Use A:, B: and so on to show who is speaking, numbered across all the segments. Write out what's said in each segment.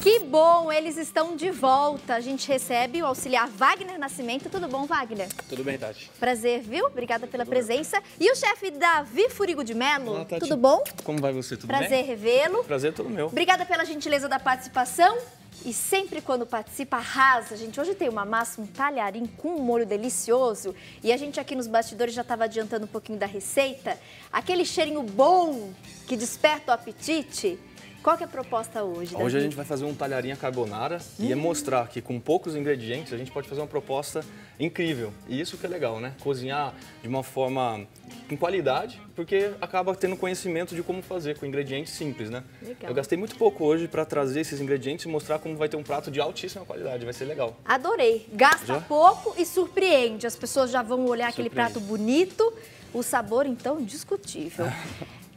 A: Que bom, eles estão de volta. A gente recebe o auxiliar Wagner Nascimento. Tudo bom, Wagner?
B: Tudo bem, Tati.
A: Prazer, viu? Obrigada pela presença. E o chefe Davi Furigo de Melo.
B: Olá, Tati.
A: Tudo bom?
B: Como vai você? Tudo bem?
A: Prazer revê-lo.
B: Prazer todo meu.
A: Obrigada pela gentileza da participação. E sempre quando participa, arrasa, gente. Hoje tem uma massa, um talharim com um molho delicioso. E a gente aqui nos bastidores já estava adiantando um pouquinho da receita. Aquele cheirinho bom que desperta o apetite. Qual que é a proposta hoje, Davi?
B: Hoje a gente vai fazer um talharim à carbonara e é mostrar que com poucos ingredientes a gente pode fazer uma proposta incrível. E isso que é legal, né? Cozinhar de uma forma com qualidade, porque acaba tendo conhecimento de como fazer com ingredientes simples, né?
A: Legal.
B: Eu gastei muito pouco hoje para trazer esses ingredientes e mostrar como vai ter um prato de altíssima qualidade. Vai ser legal.
A: Adorei. Gasta
B: Já?
A: pouco e surpreende. As pessoas já vão olhar aquele
B: Surpreende.
A: prato bonito. O sabor, então, indiscutível.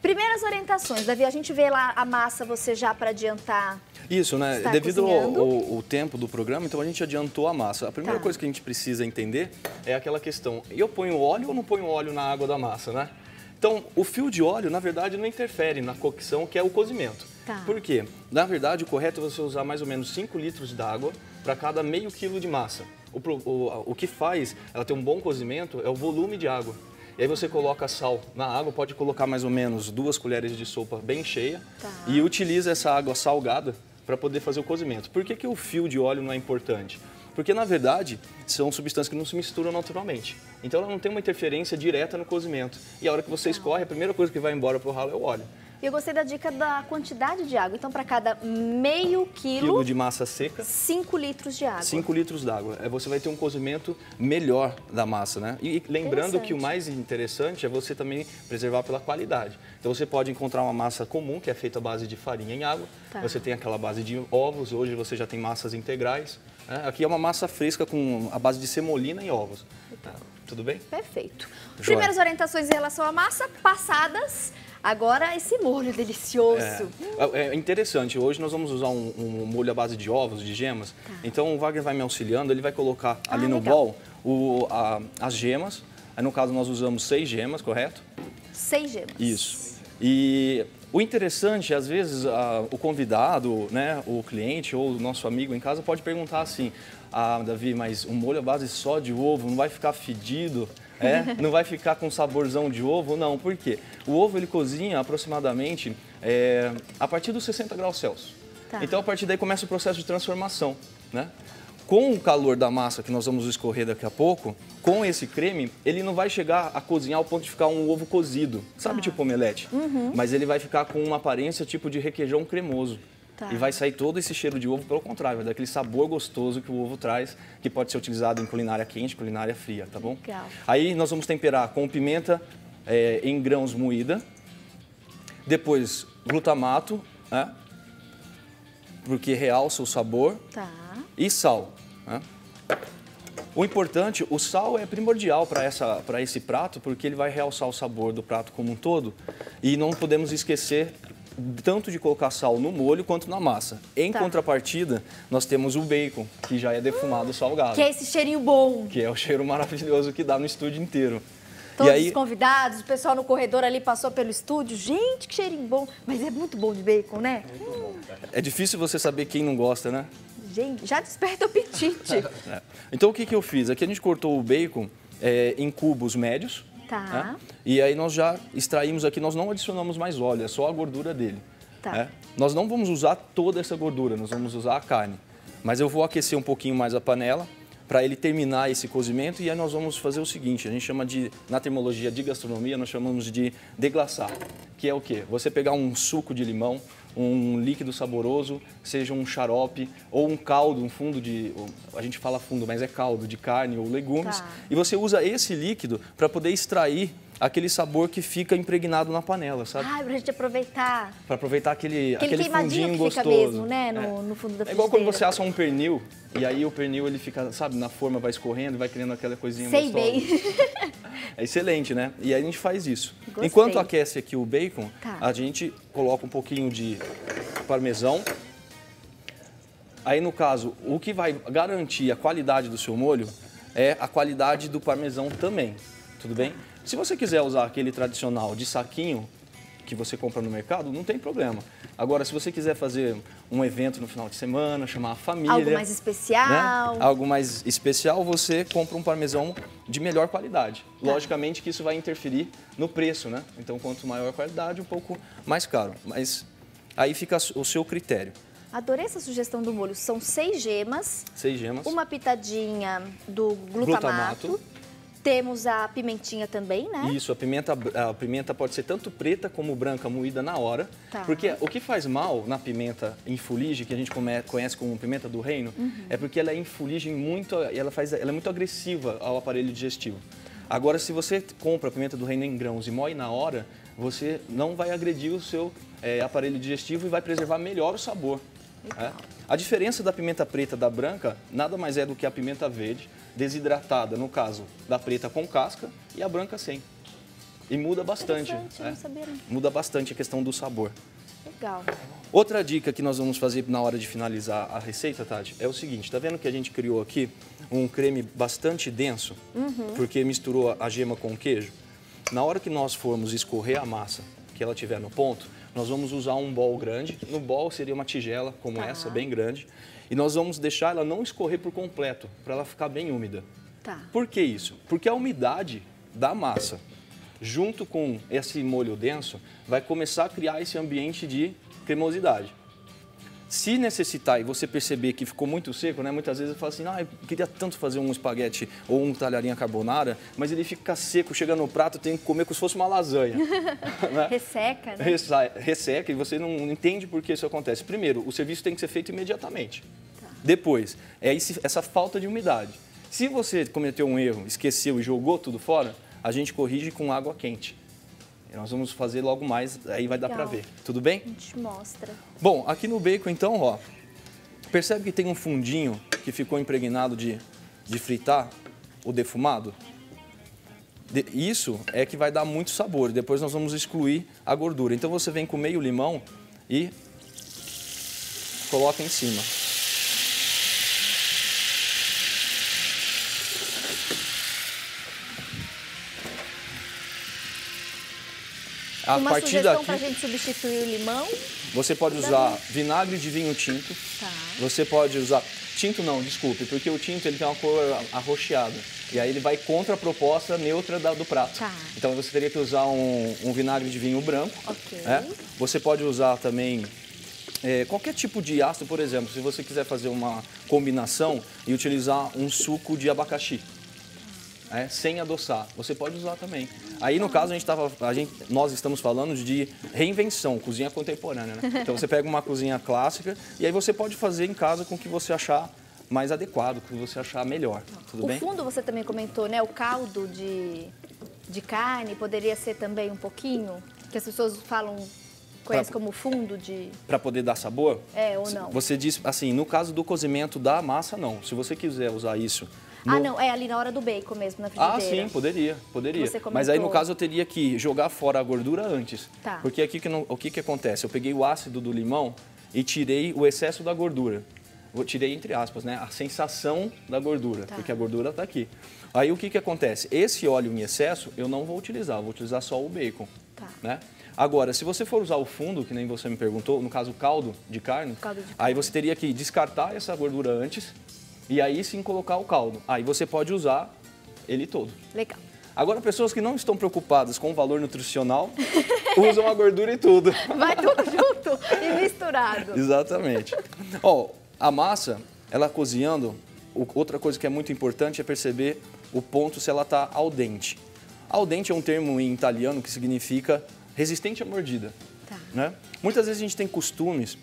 A: Primeiras orientações, Davi, a gente vê lá a massa, você já para adiantar.
B: Isso, né?
A: Está
B: Devido
A: cozinhando.
B: ao tempo do programa, então a gente adiantou a massa. A primeira
A: Tá.
B: coisa que a gente precisa entender é aquela questão, eu ponho óleo ou não ponho óleo na água da massa, né? Então, o fio de óleo, na verdade, não interfere na cocção, que é o cozimento.
A: Tá.
B: Por quê? Na verdade, o correto é você usar mais ou menos 5 litros d'água para cada meio quilo de massa. O que faz ela ter um bom cozimento é o volume de água. E aí você coloca sal na água, pode colocar mais ou menos 2 colheres de sopa bem cheia.
A: Tá.
B: E utiliza essa água salgada para poder fazer o cozimento. Por que o fio de óleo não é importante? Porque, na verdade, são substâncias que não se misturam naturalmente. Então, ela não tem uma interferência direta no cozimento. E a hora que você escorre, a primeira coisa que vai embora para o ralo é o óleo.
A: E eu gostei da dica da quantidade de água. Então, para cada meio
B: Quilo de massa seca,
A: 5 litros de água.
B: 5 litros d'água. Você vai ter um cozimento melhor da massa, né? E lembrando que o mais interessante é você também preservar pela qualidade. Então você pode encontrar uma massa comum, que é feita à base de farinha em água.
A: Tá.
B: Você tem aquela base de ovos, hoje você já tem massas integrais. Né? Aqui é uma massa fresca com a base de semolina e ovos. Tudo bem?
A: Perfeito.
B: Joia.
A: Primeiras orientações em relação à massa, passadas. Agora esse molho delicioso.
B: É interessante, hoje nós vamos usar um molho à base de ovos, de gemas.
A: Tá.
B: Então o Wagner vai me auxiliando, ele vai colocar ali no
A: legal.
B: bowl as gemas. Aí no caso nós usamos 6 gemas, correto?
A: 6 gemas.
B: Isso. E o interessante, às vezes, o convidado, né, o cliente ou o nosso amigo em casa pode perguntar assim: ah, Davi, mas um molho à base só de ovo não vai ficar fedido? Não vai ficar com saborzão de ovo? Não, por quê? O ovo ele cozinha aproximadamente a partir dos 60 graus Celsius.
A: Tá.
B: Então, a partir daí começa o processo de transformação, né? Com o calor da massa, que nós vamos escorrer daqui a pouco, com esse creme, ele não vai chegar a cozinhar ao ponto de ficar um ovo cozido, sabe, tipo omelete? Mas ele vai ficar com uma aparência tipo de requeijão cremoso.
A: Tá.
B: E vai sair todo esse cheiro de ovo, pelo contrário, vai dar aquele sabor gostoso que o ovo traz, que pode ser utilizado em culinária quente, culinária fria, tá bom?
A: Legal.
B: Aí nós vamos temperar com pimenta em grãos moída, depois glutamato, né? Porque realça o sabor,
A: Tá.
B: e sal. Né? O importante, o sal é primordial para esse prato, porque ele vai realçar o sabor do prato como um todo. E não podemos esquecer tanto de colocar sal no molho quanto na massa. Em
A: Tá.
B: contrapartida, nós temos o bacon, que já é defumado salgado.
A: Que é esse cheirinho bom.
B: Que é o cheiro maravilhoso que dá no estúdio inteiro.
A: Todos
B: e aí,
A: os convidados, o pessoal no corredor ali passou pelo estúdio. Gente, que cheirinho bom. Mas é muito bom de bacon, né?
B: é difícil você saber quem não gosta, né?
A: Gente, já desperta o apetite.
B: Então o que eu fiz? Aqui a gente cortou o bacon em cubos médios.
A: Tá.
B: Né? E aí nós já extraímos aqui, nós não adicionamos mais óleo, é só a gordura dele.
A: Tá.
B: Né? Nós não vamos usar toda essa gordura, nós vamos usar a carne. Mas eu vou aquecer um pouquinho mais a panela para ele terminar esse cozimento e aí nós vamos fazer o seguinte, a gente chama de, na terminologia de gastronomia, nós chamamos de deglaçar, que é o quê? Você pegar um suco de limão, um líquido saboroso, seja um xarope ou um caldo, um fundo de, a gente fala fundo, mas é caldo de carne ou legumes,
A: Tá.
B: e você usa esse líquido para poder extrair aquele sabor que fica impregnado na panela, sabe?
A: Ai, pra gente aproveitar.
B: Para aproveitar aquele
A: queimadinho
B: fundinho
A: que
B: gostoso.
A: fica mesmo, né? No fundo da frigideira.
B: É igual quando você assa um pernil, e aí o pernil ele fica, sabe, na forma, vai escorrendo, vai criando aquela coisinha
A: Sei
B: gostosa.
A: bem.
B: É excelente, né? E aí a gente faz isso.
A: Gostei.
B: Enquanto aquece aqui o bacon,
A: Tá.
B: a gente coloca um pouquinho de parmesão. Aí, no caso, o que vai garantir a qualidade do seu molho é a qualidade do parmesão também, tudo bem? Se você quiser usar aquele tradicional de saquinho, que você compra no mercado, não tem problema. Agora, se você quiser fazer um evento no final de semana, chamar a família...
A: Algo mais especial.
B: Né? Algo mais especial, você compra um parmesão de melhor qualidade. Logicamente que isso vai interferir no preço, né? Então, quanto maior a qualidade, um pouco mais caro. Mas aí fica o seu critério.
A: Adorei essa sugestão do molho. São 6 gemas.
B: 6 gemas.
A: Uma pitadinha do glutamato. Temos a pimentinha também, né?
B: Isso, a pimenta pode ser tanto preta como branca, moída na hora.
A: Tá.
B: Porque o que faz mal na pimenta em fuligem, que a gente conhece como pimenta do reino, é porque ela é em fuligem muito, ela é muito agressiva ao aparelho digestivo. Agora, se você compra a pimenta do reino em grãos e moe na hora, você não vai agredir o seu aparelho digestivo e vai preservar melhor o sabor. A diferença da pimenta preta da branca nada mais é do que a pimenta verde, desidratada, no caso da preta com casca e a branca sem. E muda bastante.
A: Não sabia, não.
B: Muda bastante a questão do sabor.
A: Legal.
B: Outra dica que nós vamos fazer na hora de finalizar a receita, Tati, é o seguinte, tá vendo que a gente criou aqui um creme bastante denso, porque misturou a gema com o queijo? Na hora que nós formos escorrer a massa, que ela estiver no ponto, nós vamos usar um bol grande. No bol seria uma tigela como essa, bem grande. E nós vamos deixar ela não escorrer por completo, para ela ficar bem úmida.
A: Tá.
B: Por que isso? Porque a umidade da massa, junto com esse molho denso, vai começar a criar esse ambiente de cremosidade. Se necessitar e você perceber que ficou muito seco, né? Muitas vezes eu falo assim, eu queria tanto fazer um espaguete ou um talharinha carbonara, mas ele fica seco, chega no prato, tem que comer como se fosse uma lasanha. Né?
A: Resseca, né?
B: Resseca e você não entende por que isso acontece. Primeiro, o serviço tem que ser feito imediatamente. Tá. Depois, essa falta de umidade. Se você cometeu um erro, esqueceu e jogou tudo fora, a gente corrige com água quente. Nós vamos fazer logo mais, aí vai dar para ver. Tudo bem?
A: A gente mostra.
B: Bom, aqui no bacon, então, ó, percebe que tem um fundinho que ficou impregnado de fritar o defumado? Isso é que vai dar muito sabor. Depois nós vamos excluir a gordura. Então você vem com meio limão e coloca em cima.
A: Uma sugestão para a gente substituir o limão?
B: Você pode usar vinagre de vinho tinto.
A: Tá.
B: Você pode usar... Tinto não, desculpe, porque o tinto ele tem uma cor arroxeada. E aí ele vai contra a proposta neutra do prato.
A: Tá.
B: Então você teria que usar um vinagre de vinho branco.
A: Ok.
B: Você pode usar também qualquer tipo de ácido, por exemplo, se você quiser fazer uma combinação e utilizar um suco de abacaxi. Sem adoçar, você pode usar também. Aí, no caso, nós estamos falando de reinvenção, cozinha contemporânea, né? Então, você pega uma cozinha clássica e aí você pode fazer em casa com o que você achar mais adequado, com o que você achar melhor. Tudo bem?
A: O fundo, você também comentou, né? O caldo de carne poderia ser também um pouquinho, que as pessoas conhecem como fundo de... Para
B: poder dar sabor?
A: Ou não?
B: Você diz, assim, no caso do cozimento da massa, não. Se você quiser usar isso...
A: não, ali na hora do bacon mesmo, na frigideira.
B: Sim, poderia. Mas aí, no caso, eu teria que jogar fora a gordura antes.
A: Tá.
B: Porque aqui o que acontece? Eu peguei o ácido do limão e tirei o excesso da gordura. Eu tirei, entre aspas, né? A sensação da gordura, porque a gordura está aqui. Aí, o que acontece? Esse óleo em excesso, eu não vou utilizar, vou utilizar só o bacon.
A: Tá.
B: Né? Agora, se você for usar o fundo, que nem você me perguntou, no caso, o caldo de carne, aí você teria que descartar essa gordura antes e aí sim colocar o caldo. Aí você pode usar ele todo.
A: Legal.
B: Agora, pessoas que não estão preocupadas com o valor nutricional, usam a gordura e tudo.
A: Vai tudo junto e misturado.
B: Exatamente. A massa, ela cozinhando, outra coisa que é muito importante é perceber o ponto se ela está al dente. Al dente é um termo em italiano que significa resistente à mordida.
A: Tá.
B: Né? Muitas vezes a gente tem costumes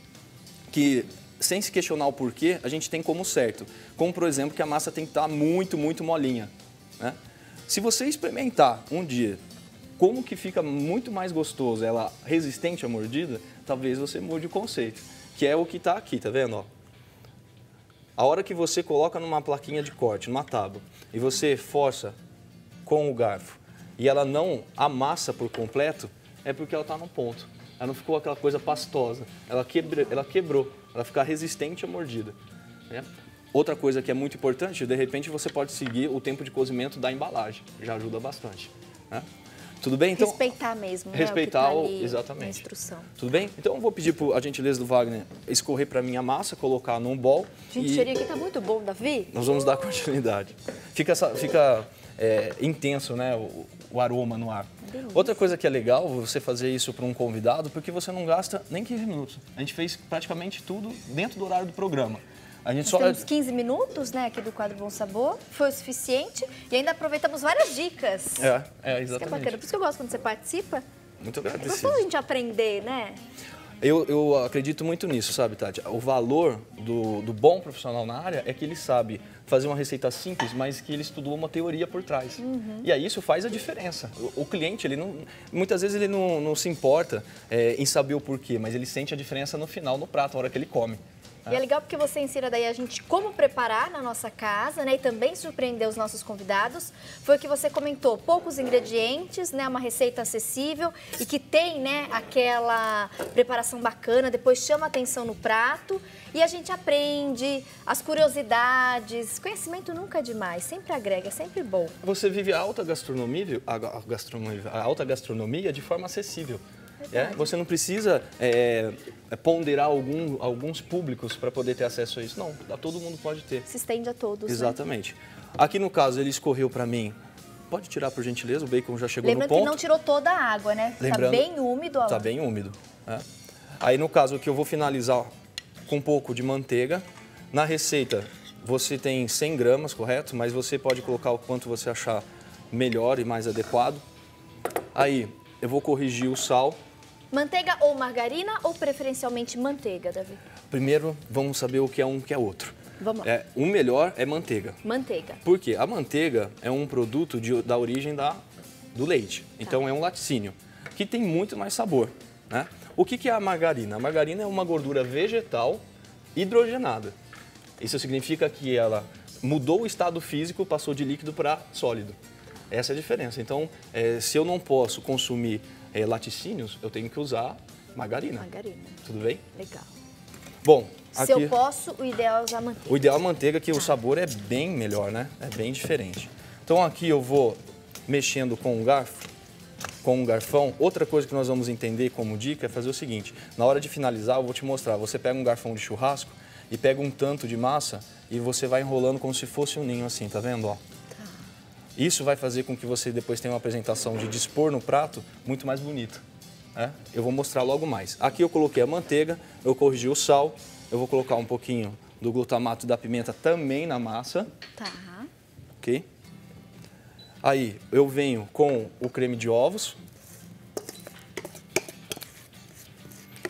B: que, sem se questionar o porquê, a gente tem como certo. Como, por exemplo, que a massa tem que estar muito, muito molinha. Né? Se você experimentar um dia como que fica muito mais gostoso ela resistente à mordida, talvez você mude o conceito, que é o que está aqui, tá vendo? A hora que você coloca numa plaquinha de corte, numa tábua, e você força com o garfo, e ela não amassa por completo, é porque ela está no ponto. Ela não ficou aquela coisa pastosa, ela quebrou, ela fica resistente à mordida. Né? Outra coisa que é muito importante, de repente você pode seguir o tempo de cozimento da embalagem, já ajuda bastante. Né? Tudo bem? Então,
A: respeitar mesmo,
B: respeitar
A: né? O que tá ali
B: exatamente.
A: na instrução.
B: Tudo bem? Então eu vou pedir a gentileza do Wagner escorrer para mim a massa, colocar num bowl.
A: Gente, o cheirinho aqui tá muito bom, Davi.
B: Nós vamos dar continuidade. Fica intenso, né, o aroma no ar. Outra coisa que é legal você fazer isso para um convidado, porque você não gasta nem 15 minutos. A gente fez praticamente tudo dentro do horário do programa. A gente
A: Nós temos 15 minutos, né, aqui do quadro Bom Sabor, foi o suficiente e ainda aproveitamos várias dicas.
B: Exatamente.
A: Isso que é bacana, por isso que eu gosto quando você participa.
B: Muito
A: É
B: agradecido.
A: gostoso a gente aprender, né?
B: Eu acredito muito nisso, sabe, Tati? O valor do bom profissional na área é que ele sabe fazer uma receita simples, mas que ele estudou uma teoria por trás. E aí isso faz a diferença. O cliente, muitas vezes ele não se importa em saber o porquê, mas ele sente a diferença no final, no prato, na hora que ele come.
A: E é legal porque você ensina daí a gente como preparar na nossa casa, né? E também surpreender os nossos convidados. Foi o que você comentou, poucos ingredientes, né? Uma receita acessível e que tem, né, aquela preparação bacana, depois chama atenção no prato e a gente aprende as curiosidades. Conhecimento nunca é demais, sempre agrega, é sempre bom.
B: Você vive a alta gastronomia, de forma acessível. Você não precisa ponderar alguns públicos para poder ter acesso a isso. Não, todo mundo pode ter.
A: Se estende a todos.
B: Exatamente. Né? Aqui no caso, ele escorreu para mim. Pode tirar, por gentileza, o bacon já chegou
A: Lembrando
B: no ponto.
A: que não tirou toda a água, né? Tá bem úmido.
B: Tá bem úmido. Aí no caso aqui eu vou finalizar com um pouco de manteiga. Na receita você tem 100 gramas, correto? Mas você pode colocar o quanto você achar melhor e mais adequado. Aí eu vou corrigir o sal.
A: Manteiga ou margarina ou preferencialmente manteiga, Davi?
B: Primeiro, vamos saber o que é um e o que é outro.
A: Vamos lá.
B: O melhor é manteiga.
A: Manteiga.
B: Por quê? A manteiga é um produto da origem do leite. Então é um laticínio, que tem muito mais sabor. Né? O que é a margarina? A margarina é uma gordura vegetal hidrogenada. Isso significa que ela mudou o estado físico, passou de líquido para sólido. Essa é a diferença. Então, se eu não posso consumir laticínios, eu tenho que usar margarina.
A: Margarina.
B: Tudo bem?
A: Legal.
B: Bom,
A: se eu posso, o ideal é usar manteiga.
B: O ideal é manteiga, que o sabor é bem melhor, né? É bem diferente. Então aqui eu vou mexendo com um garfo, com um garfão. Outra coisa que nós vamos entender como dica é fazer o seguinte. Na hora de finalizar, eu vou te mostrar. Você pega um garfão de churrasco e pega um tanto de massa e você vai enrolando como se fosse um ninho assim, tá vendo? Ó. Isso vai fazer com que você depois tenha uma apresentação de dispor no prato muito mais bonita. Eu vou mostrar logo mais. Aqui eu coloquei a manteiga, eu corrigi o sal, eu vou colocar um pouquinho do glutamato da pimenta também na massa.
A: Tá.
B: Ok? Aí eu venho com o creme de ovos.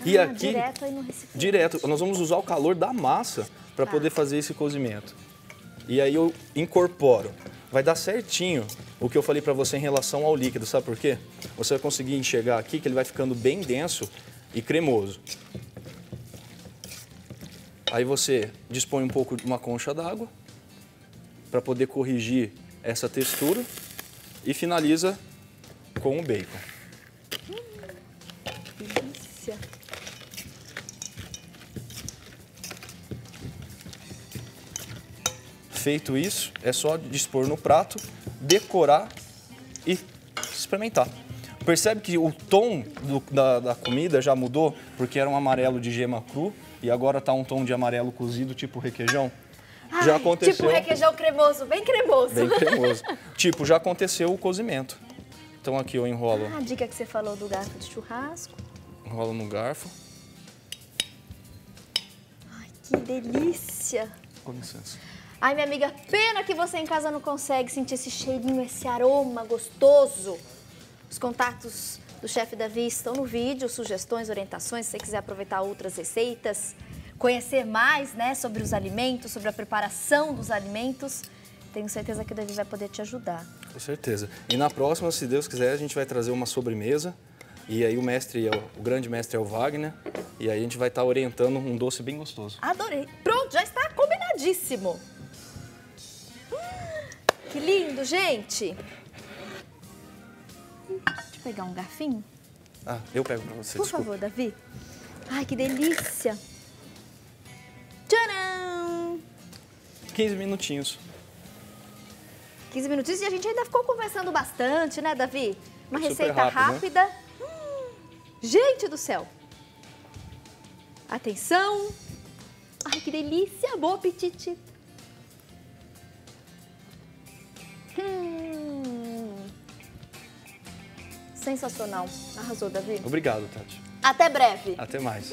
B: E aqui,
A: direto aí no recipiente.
B: Direto, nós vamos usar o calor da massa para poder fazer esse cozimento. E aí eu incorporo. Vai dar certinho o que eu falei para você em relação ao líquido, sabe por quê? Você vai conseguir enxergar aqui que ele vai ficando bem denso e cremoso. Aí você dispõe um pouco de uma concha d'água para poder corrigir essa textura e finaliza com o bacon.
A: Delícia.
B: Feito isso, é só dispor no prato, decorar e experimentar. Percebe que o tom da comida já mudou, porque era um amarelo de gema cru e agora está um tom de amarelo cozido, tipo requeijão?
A: Ai,
B: já aconteceu.
A: Tipo requeijão cremoso, bem cremoso.
B: Bem cremoso. Tipo, já aconteceu o cozimento. Então aqui eu enrolo.
A: A dica que você falou do garfo de churrasco.
B: Enrolo no garfo.
A: Ai, que delícia.
B: Com licença.
A: Ai, minha amiga, pena que você em casa não consegue sentir esse cheirinho, esse aroma gostoso. Os contatos do chefe Davi estão no vídeo, sugestões, orientações, se você quiser aproveitar outras receitas, conhecer mais, né, sobre os alimentos, sobre a preparação dos alimentos, tenho certeza que o Davi vai poder te ajudar.
B: Com certeza. E na próxima, se Deus quiser, a gente vai trazer uma sobremesa. E aí o grande mestre é o Wagner. E aí a gente vai estar orientando um doce bem gostoso.
A: Adorei. Pronto, já está combinadíssimo. Que lindo, gente. Deixa eu pegar um garfinho.
B: Eu pego pra você,
A: Por
B: desculpa.
A: favor, Davi. Ai, que delícia. Tcharam!
B: 15 minutinhos.
A: 15 minutinhos e a gente ainda ficou conversando bastante, né, Davi? Uma
B: Super
A: receita
B: rápido, né?
A: rápida. Gente do céu! Atenção! Ai, que delícia! Bom apetite! Sensacional. Arrasou, Davi.
B: Obrigado, Tati.
A: Até breve.
B: Até mais.